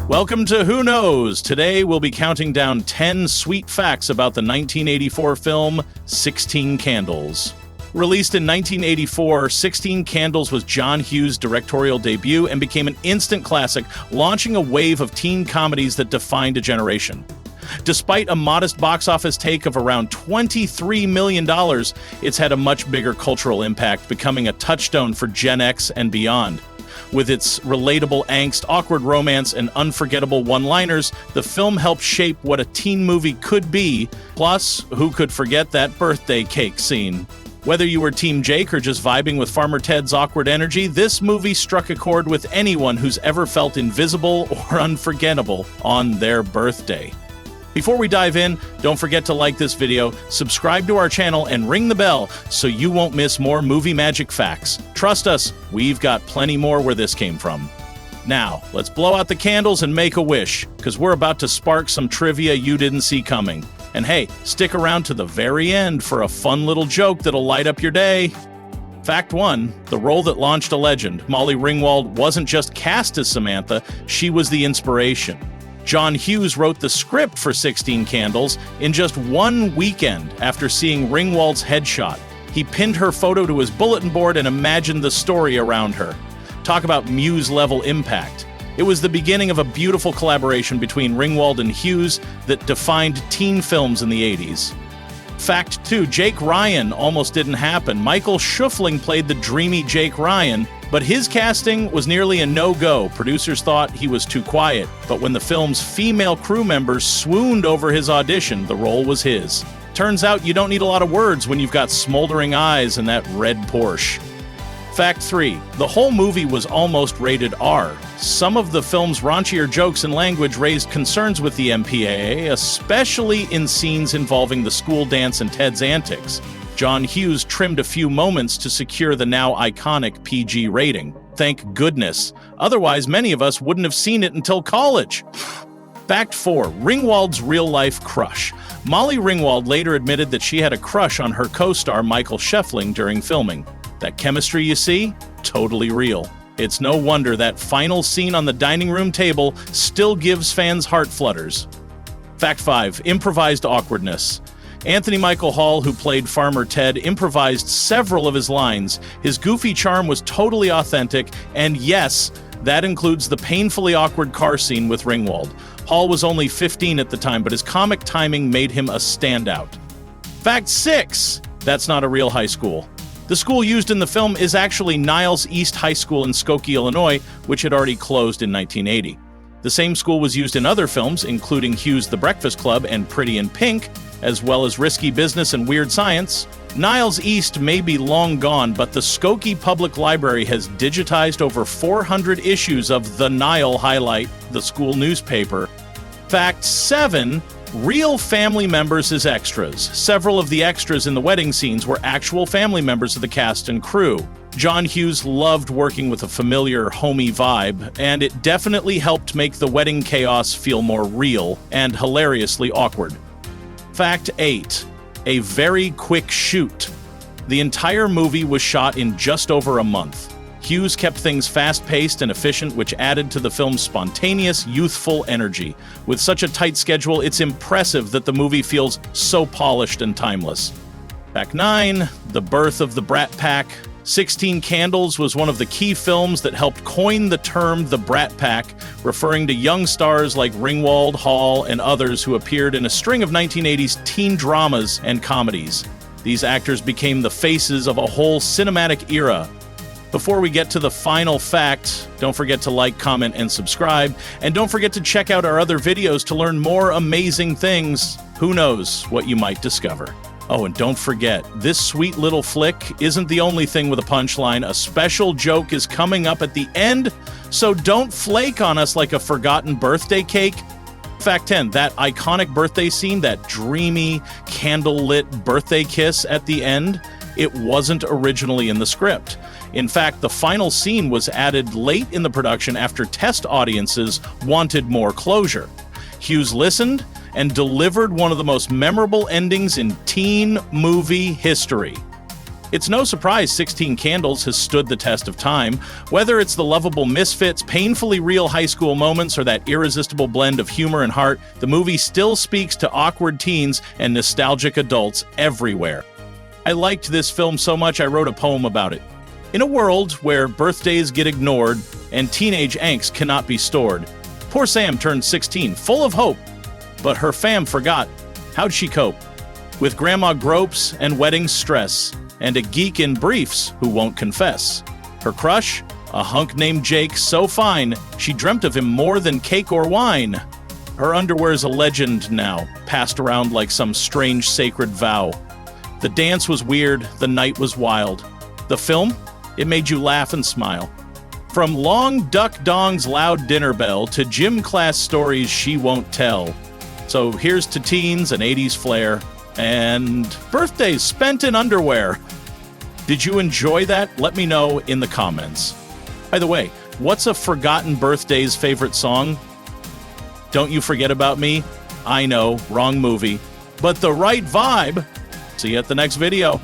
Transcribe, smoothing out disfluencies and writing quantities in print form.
Welcome to Who Knows? Today we'll be counting down 10 sweet facts about the 1984 film 16 Candles. Released in 1984, 16 Candles was John Hughes' directorial debut and became an instant classic, launching a wave of teen comedies that defined a generation. Despite a modest box office take of around $23 million, it's had a much bigger cultural impact, becoming a touchstone for Gen X and beyond. With its relatable angst, awkward romance, and unforgettable one-liners, the film helped shape what a teen movie could be. Plus, who could forget that birthday cake scene? Whether you were Team Jake or just vibing with Farmer Ted's awkward energy, this movie struck a chord with anyone who's ever felt invisible or unforgettable on their birthday. Before we dive in, don't forget to like this video, subscribe to our channel, and ring the bell so you won't miss more movie magic facts. Trust us, we've got plenty more where this came from. Now, let's blow out the candles and make a wish, because we're about to spark some trivia you didn't see coming. And hey, stick around to the very end for a fun little joke that'll light up your day. Fact 1, the role that launched a legend, Molly Ringwald, wasn't just cast as Samantha, she was the inspiration. John Hughes wrote the script for 16 Candles in just one weekend after seeing Ringwald's headshot. He pinned her photo to his bulletin board and imagined the story around her. Talk about muse-level impact. It was the beginning of a beautiful collaboration between Ringwald and Hughes that defined teen films in the 80s. Fact 2, Jake Ryan almost didn't happen. Michael Schuffling played the dreamy Jake Ryan, but his casting was nearly a no-go. Producers thought he was too quiet, but when the film's female crew members swooned over his audition, the role was his. Turns out you don't need a lot of words when you've got smoldering eyes and that red Porsche. Fact 3, the whole movie was almost rated R. Some of the film's raunchier jokes and language raised concerns with the MPAA, especially in scenes involving the school dance and Ted's antics. John Hughes trimmed a few moments to secure the now iconic PG rating. Thank goodness. Otherwise, many of us wouldn't have seen it until college. Fact 4, Ringwald's real-life crush. Molly Ringwald later admitted that she had a crush on her co-star Michael Schuffling during filming. That chemistry you see? Totally real. It's no wonder that final scene on the dining room table still gives fans heart flutters. Fact 5, improvised awkwardness. Anthony Michael Hall, who played Farmer Ted, improvised several of his lines. His goofy charm was totally authentic, and yes, that includes the painfully awkward car scene with Ringwald. Hall was only 15 at the time, but his comic timing made him a standout. Fact 6, that's not a real high school. The school used in the film is actually Niles East High School in Skokie, Illinois, which had already closed in 1980. The same school was used in other films, including Hughes' The Breakfast Club and Pretty in Pink, as well as Risky Business and Weird Science. Niles East may be long gone, but the Skokie Public Library has digitized over 400 issues of The Nile Highlight, the school newspaper. Fact 7, real family members as extras. Several of the extras in the wedding scenes were actual family members of the cast and crew. John Hughes loved working with a familiar, homey vibe, and it definitely helped make the wedding chaos feel more real and hilariously awkward. Fact 8, a very quick shoot. The entire movie was shot in just over a month. Hughes kept things fast-paced and efficient, which added to the film's spontaneous, youthful energy. With such a tight schedule, it's impressive that the movie feels so polished and timeless. Fact 9, the birth of the Brat Pack. 16 Candles was one of the key films that helped coin the term the Brat Pack, referring to young stars like Ringwald, Hall, and others who appeared in a string of 1980s teen dramas and comedies. These actors became the faces of a whole cinematic era. Before we get to the final fact, don't forget to like, comment, and subscribe. And don't forget to check out our other videos to learn more amazing things. Who knows what you might discover. Oh, and don't forget, this sweet little flick isn't the only thing with a punchline. A special joke is coming up at the end, so don't flake on us like a forgotten birthday cake. Fact 10, that iconic birthday scene, that dreamy, candle-lit birthday kiss at the end, it wasn't originally in the script. In fact, the final scene was added late in the production after test audiences wanted more closure. Hughes listened and delivered one of the most memorable endings in teen movie history. It's no surprise 16 Candles has stood the test of time. Whether it's the lovable misfits, painfully real high school moments, or that irresistible blend of humor and heart, the movie still speaks to awkward teens and nostalgic adults everywhere. I liked this film so much I wrote a poem about it. In a world where birthdays get ignored and teenage angst cannot be stored, poor Sam turned 16, full of hope, but her fam forgot. How'd she cope? With grandma gropes and wedding stress, and a geek in briefs who won't confess. Her crush? A hunk named Jake, so fine, she dreamt of him more than cake or wine. Her underwear's a legend now, passed around like some strange sacred vow. The dance was weird, the night was wild. The film? It made you laugh and smile. From long duck dong's loud dinner bell to gym class stories she won't tell. So here's to teens and 80s flair, and birthdays spent in underwear. Did you enjoy that? Let me know in the comments. By the way, what's a forgotten birthday's favorite song? Don't You Forget About Me? I know, wrong movie, but the right vibe. See you at the next video.